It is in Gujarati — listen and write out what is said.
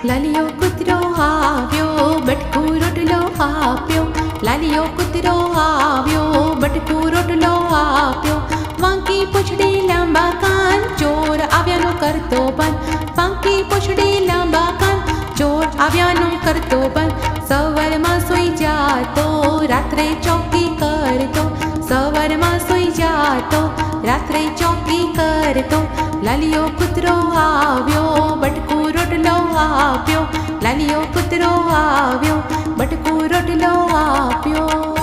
લાલિયો કૂતરો આવ્યો, બટકું રોટલો આપ્યો. લાલિયો કૂતરો આવ્યો, બટકું રોટલો આપ્યો. વાંકી પૂંછડી લાંબા કાન, ચોર આવ્યાનું કરતો બંધ. વાંકી પૂંછડી લાંબા કાન, ચોર આવ્યાનું કરતો બંધ. સવારમાં સૂઈ જાતો, રાત્રે ચોકી કરતો. સવારમાં સૂઈ જાતો, રાત્રે ચોકી કરતો. લાલિયો કૂતરો આવ્યો, બટકું રોટલો આપ્યો. લાલિયો કૂતરો આવ્યો, બટકું રોટલો આપ્યો.